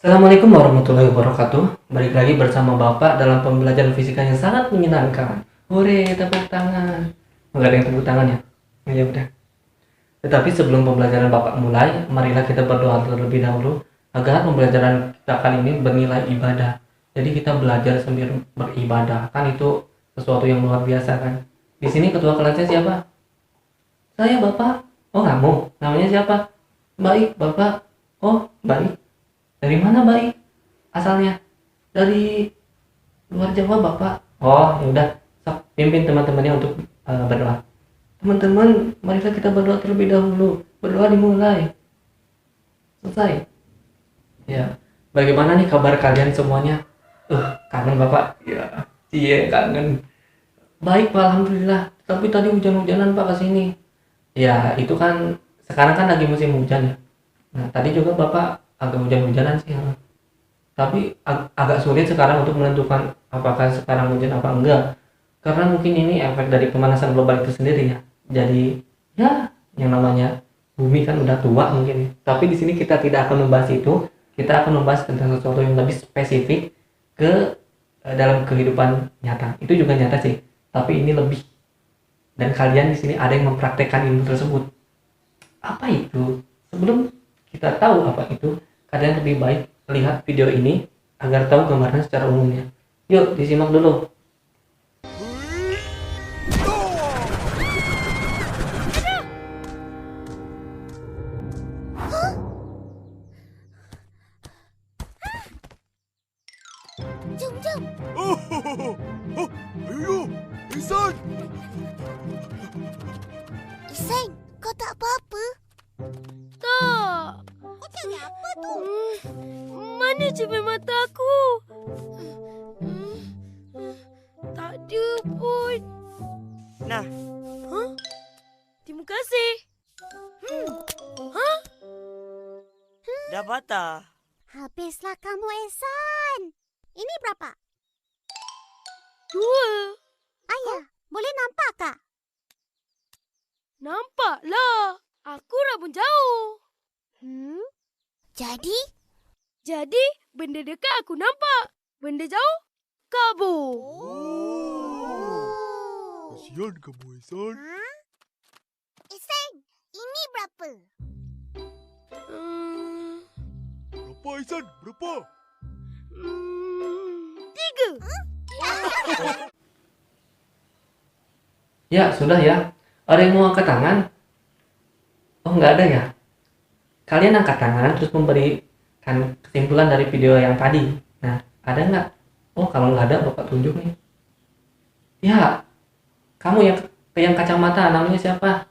Assalamualaikum warahmatullahi wabarakatuh. Balik lagi bersama Bapak dalam pembelajaran fisika yang sangat menyenangkan. Hore, tepuk tangan. Enggak ada yang tepuk tangan ya? Ya udah. Tetapi sebelum pembelajaran Bapak mulai, marilah kita berdoa terlebih dahulu agar pembelajaran kita kali ini bernilai ibadah. Jadi kita belajar sambil beribadah. Kan itu sesuatu yang luar biasa kan. Di sini ketua kelasnya siapa? Saya, Bapak. Oh, kamu. Namanya siapa? Baik, Bapak. Oh, baik. Dari mana baik? Asalnya? Dari luar Jawa, Bapak. Oh, ya udah. Sok, pimpin teman-temannya untuk berdoa. Teman-teman, marilah kita berdoa terlebih dahulu. Berdoa dimulai. Selesai. Ya. Bagaimana nih kabar kalian semuanya? Kangen Bapak. Ya. Iya, kangen. Baik, Pak, alhamdulillah. Tapi tadi hujan-hujanan Pak kesini. Ya, itu kan sekarang kan lagi musim hujan ya. Nah, tadi juga Bapak agak hujan-hujanan sih. Tapi agak sulit sekarang untuk menentukan apakah sekarang hujan apa enggak. Karena mungkin ini efek dari pemanasan global itu sendiri ya. Jadi ya yang namanya bumi kan udah tua mungkin ya. Tapi di sini kita tidak akan membahas itu. Kita akan membahas tentang sesuatu yang lebih spesifik ke dalam kehidupan nyata. Itu juga nyata sih. Tapi ini lebih. Dan kalian di sini ada yang mempraktekkan ilmu tersebut. Apa itu? Sebelum kita tahu apa itu, kalian lebih baik lihat video ini agar tahu gambaran secara umumnya. Yuk, disimak dulu. Jom, jom. Oh, ayo, Ihsan. Ihsan, kau tak apa-apa? Tak. Kau cari apa tu? Mana cermin mata aku? Tak ada pun. Nah, Hah? Terima kasih. Hah? dah patah. Habislah kamu, Ihsan. Ini berapa? 2. Ayah, boleh nampak tak? Nampaklah. Aku rabun jauh. Jadi? Jadi, benda dekat aku nampak. Benda jauh, kabur. Kasihan kamu, Ihsan. Ihsan, ini berapa? Hmm, Berapa, Ihsan? Berapa? 3. Ya, sudah ya. Ada yang mau angkat tangan? Oh, nggak ada ya? Kalian angkat tangan terus memberikan kesimpulan dari video yang tadi. Nah, ada nggak? Oh, kalau nggak ada, Bapak tunjuk nih. Ya, kamu yang kacamata, namanya siapa?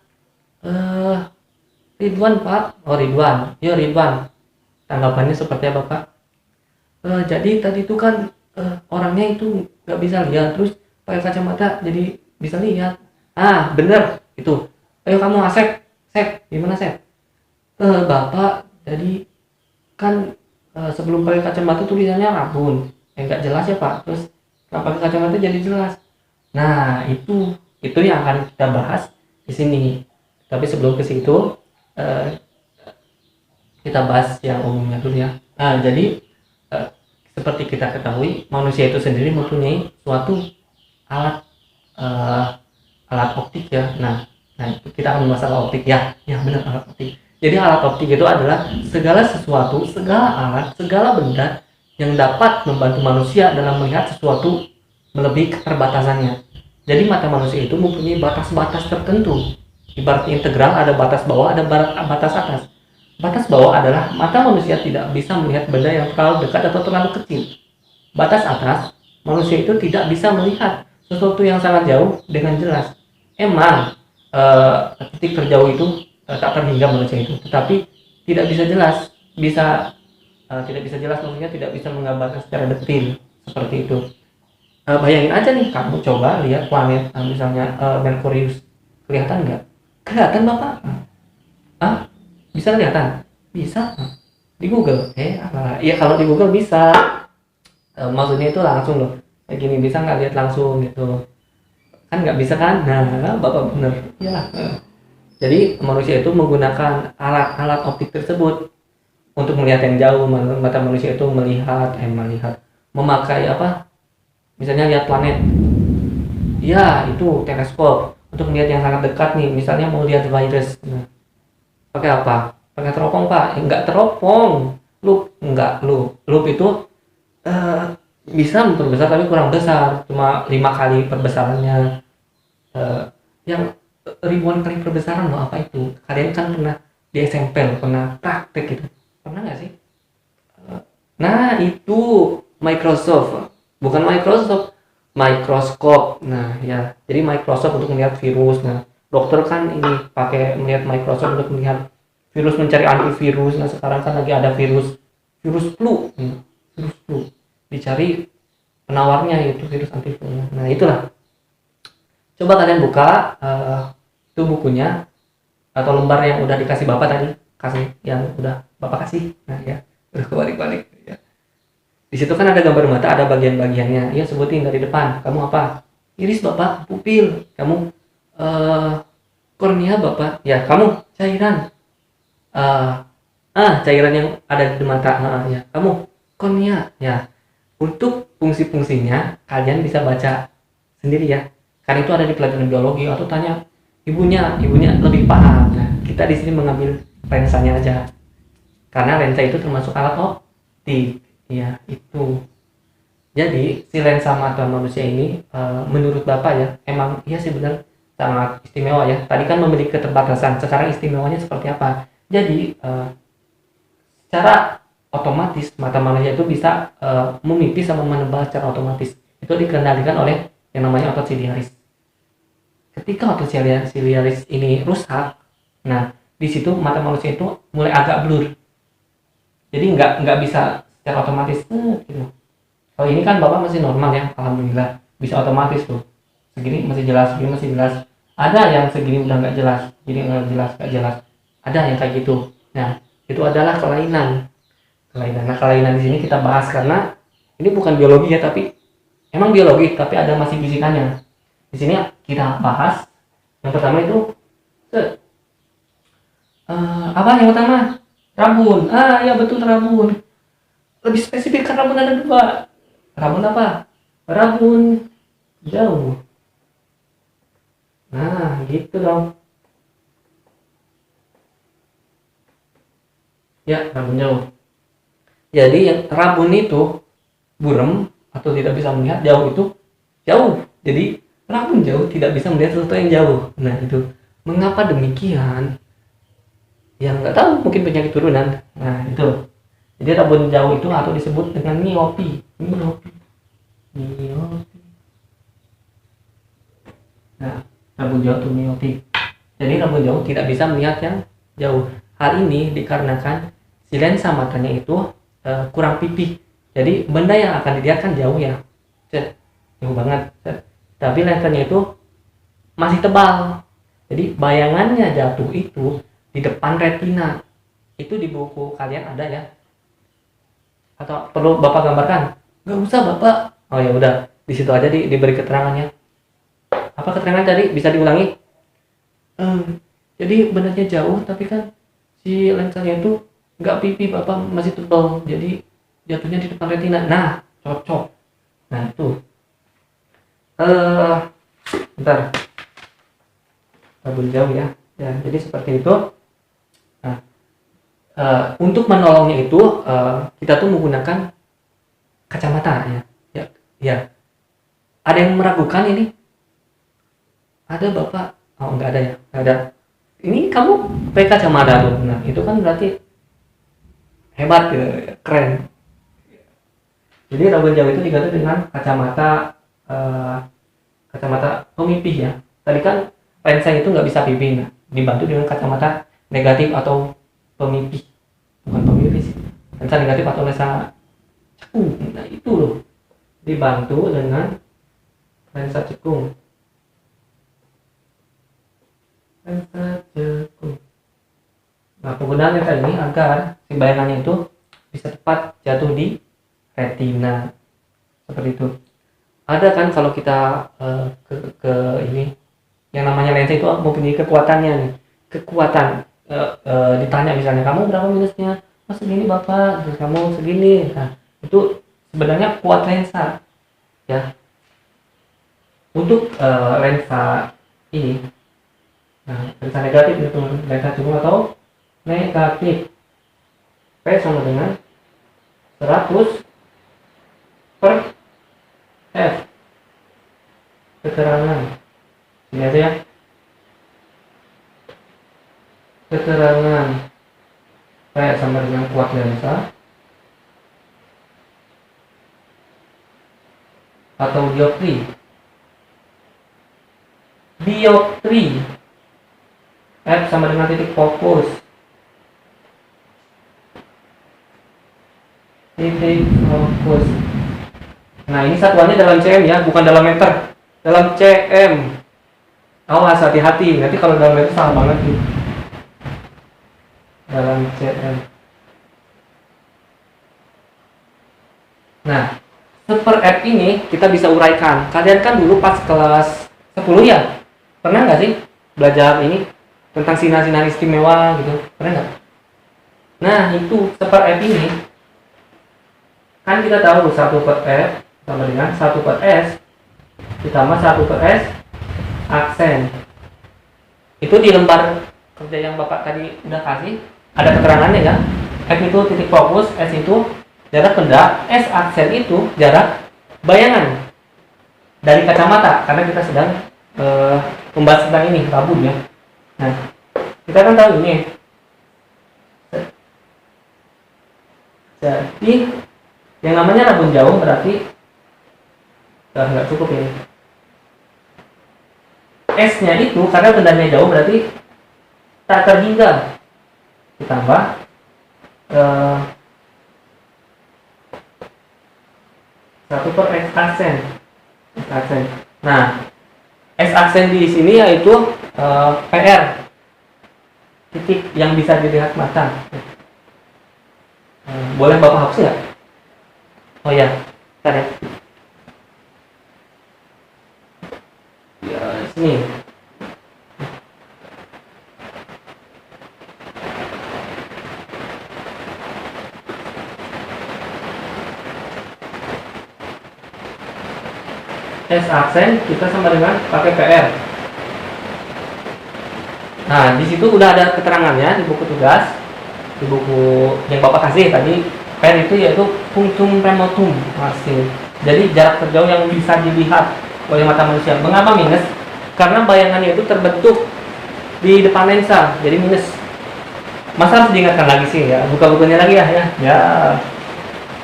Ridwan, Pak. Oh, Ridwan. Ya, Ridwan. Tanggapannya seperti apa, Pak? Jadi tadi itu kan orangnya itu nggak bisa lihat, terus pakai kacamata jadi bisa lihat. Ah, bener itu. Ayo kamu Asep, gimana Sep? Bapak, jadi kan sebelum pakai kacamata tulisannya rabun, nggak jelas ya Pak. Terus kalau pakai kacamata jadi jelas. Nah, itu yang akan kita bahas di sini. Tapi sebelum ke situ, kita bahas yang umumnya dulu ya. Nah, jadi seperti kita ketahui, manusia itu sendiri mempunyai suatu alat alat optik ya. Nah itu kita akan membahas alat optik ya. Ya benar, alat optik. Jadi alat optik itu adalah segala sesuatu, segala alat, segala benda yang dapat membantu manusia dalam melihat sesuatu melebihi keterbatasannya. Jadi mata manusia itu mempunyai batas-batas tertentu. Ibarat integral, ada batas bawah, ada batas atas. Batas bawah adalah mata manusia tidak bisa melihat benda yang terlalu dekat atau terlalu kecil. Batas atas, manusia itu tidak bisa melihat sesuatu yang sangat jauh dengan jelas. Emang titik terjauh itu tak terhingga manusia itu, tetapi tidak bisa jelas. Tidak bisa jelas maksudnya tidak bisa menggambarkan secara detil seperti itu. Bayangin aja nih, kamu coba lihat planet, misalnya Merkurius, kelihatan nggak? Kelihatan Bapak? Bisa kelihatan? Bisa. Di Google? Iya kalau di Google bisa. Maksudnya itu langsung loh. Kayak gini, bisa nggak lihat langsung gitu? Kan nggak bisa kan? Nah, Bapak bener. Ya. Jadi manusia itu menggunakan alat-alat optik tersebut. untuk melihat yang jauh. Mata manusia itu melihat memakai apa, misalnya lihat planet ya itu teleskop. Untuk melihat yang sangat dekat nih, misalnya mau lihat virus, nah, pakai apa? Pakai teropong pak? Enggak teropong, loop itu eh, bisa memperbesar tapi kurang besar, cuma 5 kali perbesarannya. Eh, yang ribuan kali perbesaran loh, apa itu? Kalian kan pernah di SMP loh, pernah praktek gitu, pernah nggak sih? Nah itu Microsoft, bukan Microsoft, mikroskop. Nah ya, jadi Microsoft untuk melihat virus. Nah dokter kan ini pakai melihat Microsoft untuk melihat virus, mencari antivirus. Nah sekarang kan lagi ada virus flu. Virus flu dicari penawarnya, yaitu virus antivirus. Nah itulah, coba kalian buka itu bukunya atau lembar yang udah dikasih bapak tadi, yang udah bapak kasih. Nah ya udah kebalik-balik ya. Di situ kan ada gambar mata, ada bagian-bagiannya. Ya sebutin dari depan. Kamu apa? Iris bapak, pupil. Kamu kornea bapak. Ya kamu cairan. Cairan yang ada di mata. Ya kamu kornea. Ya untuk fungsi-fungsinya kalian bisa baca sendiri ya. Karena itu ada di pelajaran biologi, atau tanya ibunya lebih paham. Nah kita di sini mengambil lensanya aja. Karena lensa itu termasuk alat optik. Ya itu. Jadi si lensa mata manusia ini menurut bapak ya, emang iya sih benar sangat istimewa ya. Tadi kan memiliki keterbatasan, sekarang istimewanya seperti apa? Jadi secara otomatis mata manusia itu bisa memipis sama menebal secara otomatis. Itu dikendalikan oleh yang namanya otot siliaris. Ketika otot siliaris ini rusak, nah di situ mata manusia itu mulai agak blur. Jadi nggak bisa secara otomatis gitu. Kalau ini kan bapak masih normal ya, alhamdulillah bisa otomatis tuh. Segini masih jelas, segini masih jelas. Ada yang segini udah nggak jelas, jadi nggak jelas. Ada yang kayak gitu. Nah itu adalah kelainan. Nah kelainan di sini kita bahas karena ini bukan biologi ya, tapi emang biologi tapi ada masih fisikannya. Di sini kita bahas yang pertama itu apa yang pertama? Rabun. Ya betul, rabun. Lebih spesifik kan, rabun ada 2. Rabun apa? Rabun jauh. Nah gitu dong ya, rabun jauh. Jadi yang rabun itu buram atau tidak bisa melihat jauh, itu jauh. Jadi rabun jauh tidak bisa melihat sesuatu yang jauh. Nah itu mengapa demikian? Yang nggak tahu, mungkin penyakit turunan. Nah itu. Jadi rabun jauh itu atau disebut dengan miopi. Nah rabun jauh itu miopi. Jadi rabun jauh tidak bisa melihat yang jauh. Hal ini dikarenakan si lensa matanya itu kurang pipih. Jadi benda yang akan dilihat kan jauh ya, jauh banget. Tapi lensanya itu masih tebal. Jadi bayangannya jatuh itu di depan retina. Itu di buku kalian ada ya? Atau perlu bapak gambarkan? Gak usah bapak. Oh ya udah, di situ aja diberi keterangannya. Apa keterangan tadi? Bisa diulangi? Jadi bendanya jauh, tapi kan si lensanya itu nggak pipi bapak, masih tebal. Jadi jatuhnya di depan retina. Nah, cocok. Nah itu. Bentar. Rabun jauh ya. Ya, jadi seperti itu. Nah, untuk menolongnya itu kita tuh menggunakan kacamata ya. Ada yang meragukan ini? Ada bapak? Oh nggak ada ya, nggak ada. Ini kamu pakai kacamata tuh. Nah itu kan berarti hebat ya, keren. Jadi rabun jauh itu diganti dengan kacamata pemipih ya. Tadi kan lensa itu nggak bisa pipih, nah dibantu dengan kacamata negatif atau pemipih, bukan pemipih sih, lensa negatif atau lensa cekung. Nah itu loh, dibantu dengan lensa cekung. Nah penggunaan lensa ini agar si bayangannya itu bisa tepat jatuh di retina, seperti itu. Ada kan kalau kita ke ini yang namanya lensa itu mempunyai kekuatannya nih. Kekuatan ditanya misalnya kamu berapa minusnya, oh segini bapak, terus kamu segini. Nah itu sebenarnya kuat lensa ya. Untuk lensa ini, nah lensa negatif itu lensa cumul atau negatif, P sama dengan 100 per F. Keterangan ini aja ya, keterangan P sama dengan kuat lensa atau dioptri. Dioptri F sama dengan titik fokus. Titik fokus. Nah ini satuannya dalam cm ya, bukan dalam meter. Dalam cm. Awas, hati-hati. Nanti kalau dalam meter salah banget nih. Dalam cm. Nah, per F ini kita bisa uraikan. Kalian kan dulu pas kelas 10 ya? Pernah nggak sih belajar ini tentang sinar-sinar istimewa gitu? Pernah nggak? Nah itu per F ini kan kita tahu 1 per F sama dengan 1 per S ditambah 1 per S aksen. Itu di lembar kerja yang Bapak tadi udah kasih ada keterangannya ya. F itu titik fokus, S itu jarak benda, S aksen itu jarak bayangan dari kacamata, karena kita sedang membahas tentang ini rabun ya. Nah kita kan tahu ini, jadi yang namanya rabun jauh berarti nggak cukup ini. S nya itu karena bendanya jauh berarti tak terhingga, ditambah 1 per S aksen. Nah S aksen di sini yaitu PR, titik yang bisa dilihat mata. Boleh Bapak hapus nggak? Oh ya, bentar ya. Ya, sini. S aksen kita sama dengan pakai PR. Nah, di situ udah ada keterangannya di buku tugas, di buku yang Bapak kasih tadi. PR itu yaitu punctum remotum masih. Jadi jarak terjauh yang bisa dilihat oleh mata manusia. Mengapa minus? Karena bayangannya itu terbentuk di depan lensa, jadi minus. Masa harus diingatkan lagi sih ya? Buka bukunya lagi ya. Ya.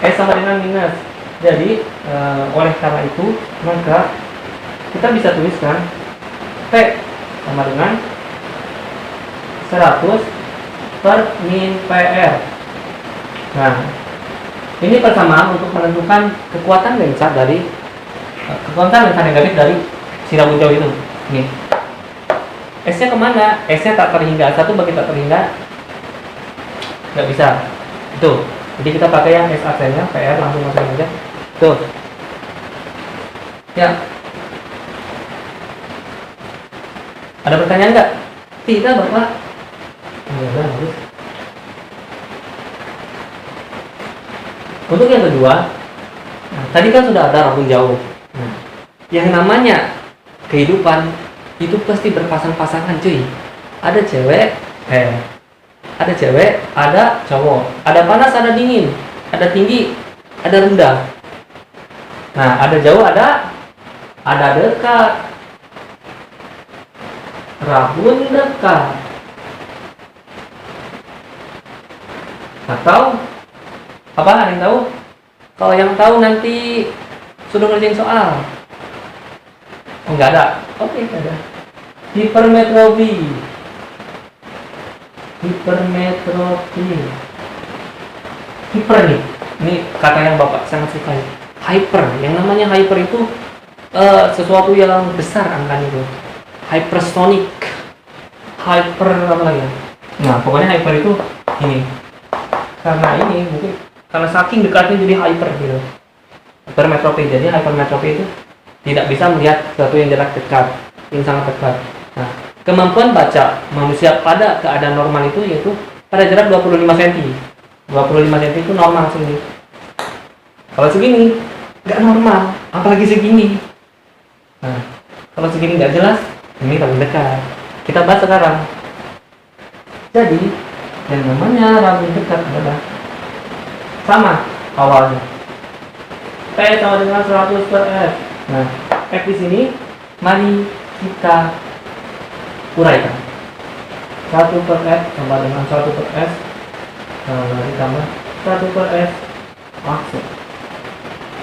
S sama dengan minus. Jadi oleh karena itu maka kita bisa tuliskan P sama dengan 100 per min PR. Nah, ini persamaan untuk menentukan kekuatan lensa dari kekuatan lensa negatif dari sinar jauh itu. Nih, S-nya kemana? S-nya tak terhingga. 1 bagi tak terhingga nggak bisa. Itu. Jadi kita pakai yang S aksennya PR, langsung masukin aja. Tuh. Ya. Ada pertanyaan nggak? Tidak, Bapak. Bagus. Untuk yang kedua, nah, tadi kan sudah ada rabun jauh. Nah, yang namanya kehidupan itu pasti berpasang-pasangan, cuy. Ada cewek, ada cowok, ada panas, ada dingin, ada tinggi, ada rendah. Nah, ada jauh, ada dekat. Rabun dekat. Atau apa? Ada yang tahu? Kalau yang tahu nanti sudah ngerjain soal. Oh, enggak ada. Oke, enggak ada. Hipermetropi. Hiper nih. Ini kata yang Bapak sangat sukai. Hyper. Yang namanya hyper itu sesuatu yang besar angkanya itu. Hypersonic. Hyper apa lagi ya? Nah, pokoknya hyper itu ini. Karena ini mungkin karena saking dekatnya jadi hyper gitu. Hypermetropi. Jadi hypermetropi itu tidak bisa melihat sesuatu yang jarak dekat, yang sangat dekat. Nah, kemampuan baca manusia pada keadaan normal itu yaitu pada jarak 25 cm. 25 cm itu normal sini. Kalau segini nggak normal, apalagi segini. Nah, kalau segini nggak jelas, ini rabun dekat. Kita bahas sekarang. Jadi yang namanya rabun dekat adalah sama awalnya. P sama dengan 100 per F. Nah, F di sini mari kita uraikan. 1 per F sama dengan 1 per S ditambah 1 per S aksen.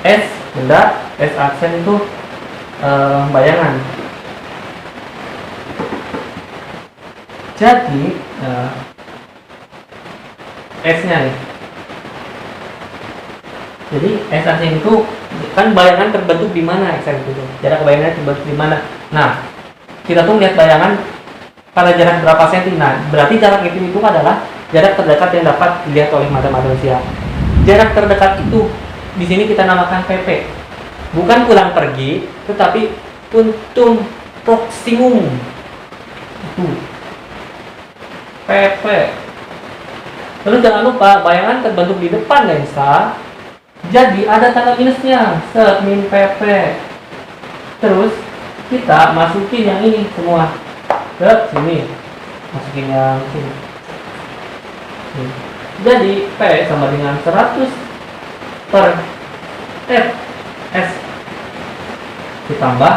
S benda, S aksen itu bayangan. Jadi S-nya nih. Jadi S aksen itu kan bayangan terbentuk di mana X itu? Jarak bayangannya terbentuk di mana? Nah, kita tuh lihat bayangan pada jarak berapa senti. Nah, berarti jarak itu adalah jarak terdekat yang dapat dilihat oleh mata manusia. Jarak terdekat itu di sini kita namakan PP. Bukan pulang pergi, tetapi puntum proximum. Itu PP. Terus jangan lupa bayangan terbentuk di depan lensa. Jadi ada tanda minusnya, set min PP. Terus kita masukin yang ini semua ke sini, masukin yang sini. Jadi P sama dengan 100 per F S ditambah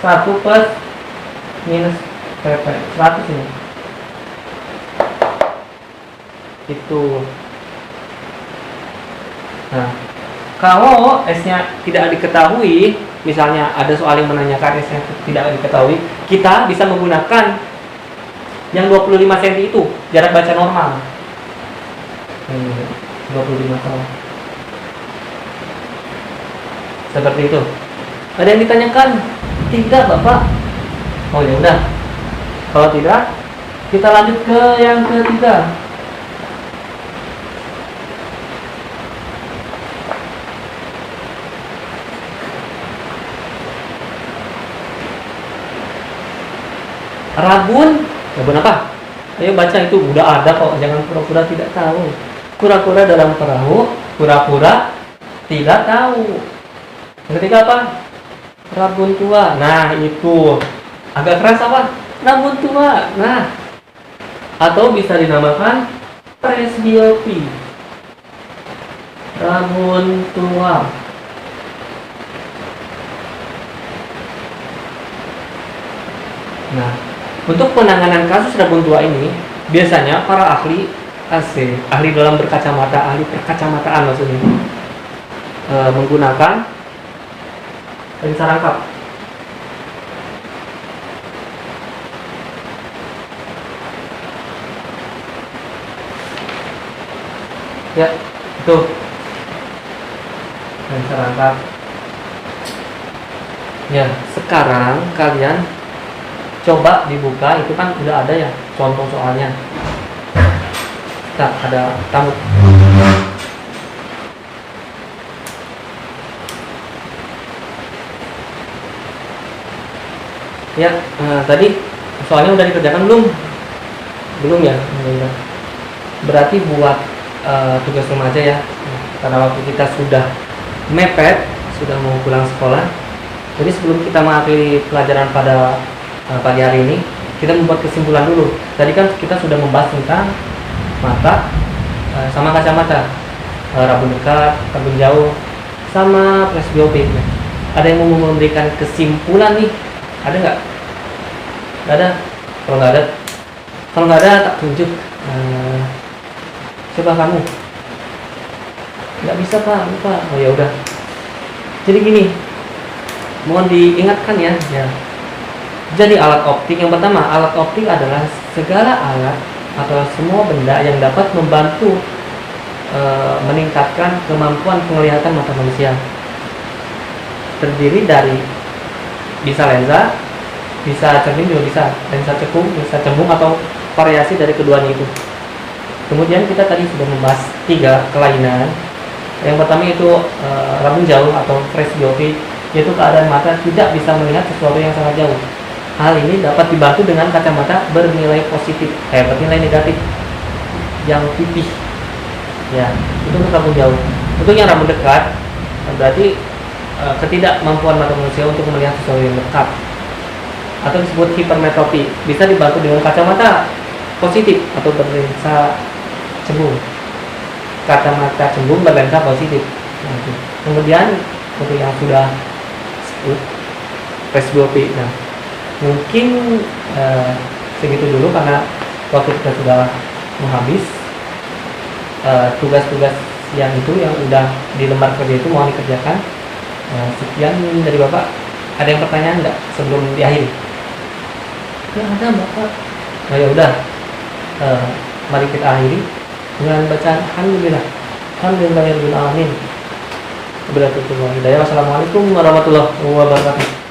1 plus minus PP 100 ini. Itu. Nah, kalau S-nya tidak diketahui, misalnya ada soal yang menanyakan S-nya tidak diketahui, kita bisa menggunakan yang 25 cm itu, jarak baca normal. 25 cm. Seperti itu. Ada yang ditanyakan? Tidak, Bapak. Oh ya udah. Kalau tidak, kita lanjut ke yang ketiga. Rabun apa? Ayo baca, itu udah ada kok, jangan pura-pura tidak tahu. Kura-kura dalam perahu, pura-pura tidak tahu. Yang ketiga apa? Rabun tua. Nah, itu agak keras apa? Rabun tua. Nah, atau bisa dinamakan presbiopi. Rabun tua. Nah, untuk penanganan kasus rabun tua ini, biasanya para ahli ahli dalam berkacamata, ahli perkacamataan maksudnya, menggunakan lensa rangkap. Ya, itu lensa rangkap. Ya, sekarang kalian coba dibuka, itu kan udah ada ya contoh soalnya. Nah, ada tamu. Ya, tadi soalnya udah dikerjakan belum? Belum ya? Belum. Berarti buat tugas rumah aja ya. Karena waktu kita sudah mepet, sudah mau pulang sekolah. Jadi sebelum kita mengakhiri pelajaran pada pagi hari ini, kita membuat kesimpulan dulu. Tadi kan kita sudah membahas tentang mata sama kacamata, rabun dekat, rabun jauh, sama presbiopi. Ada yang mau memberikan kesimpulan nih? Ada nggak? Nggak ada. Kalau nggak ada tak tunjuk. Coba kamu. Nggak bisa Pak, lupa. Oh ya udah. Jadi gini, mohon diingatkan ya. Jadi alat optik yang pertama, alat optik adalah segala alat atau semua benda yang dapat membantu meningkatkan kemampuan penglihatan mata manusia. Terdiri dari bisa lensa, bisa cermin juga bisa, lensa cekung, bisa cembung atau variasi dari keduanya itu. Kemudian kita tadi sudah membahas 3 kelainan. Yang pertama itu rabun jauh atau presbiopi, yaitu keadaan mata tidak bisa melihat sesuatu yang sangat jauh. Hal ini dapat dibantu dengan kacamata bernilai positif, bernilai negatif yang pipih. Ya, itu untuk rambut jauh. Untuk yang rambut dekat, berarti ketidakmampuan mata manusia untuk melihat sesuatu yang dekat atau disebut hipermetropi, bisa dibantu dengan kacamata positif atau berlensa cembung. Kacamata cembung berlensa positif. Nah, itu. Kemudian untuk yang sudah presbiopi, nah mungkin segitu dulu karena waktu kita sudah menghabis. Tugas-tugas yang udah di lembar kerja itu mohon dikerjakan. Sekian dari Bapak. Ada yang pertanyaan nggak sebelum diakhiri? Ya ada Bapak. Nah ya udah, mari kita akhiri dengan bacaan Alhamdulillah. Alhamdulillahirabbil alamin. Wassalamualaikum warahmatullahi wabarakatuh.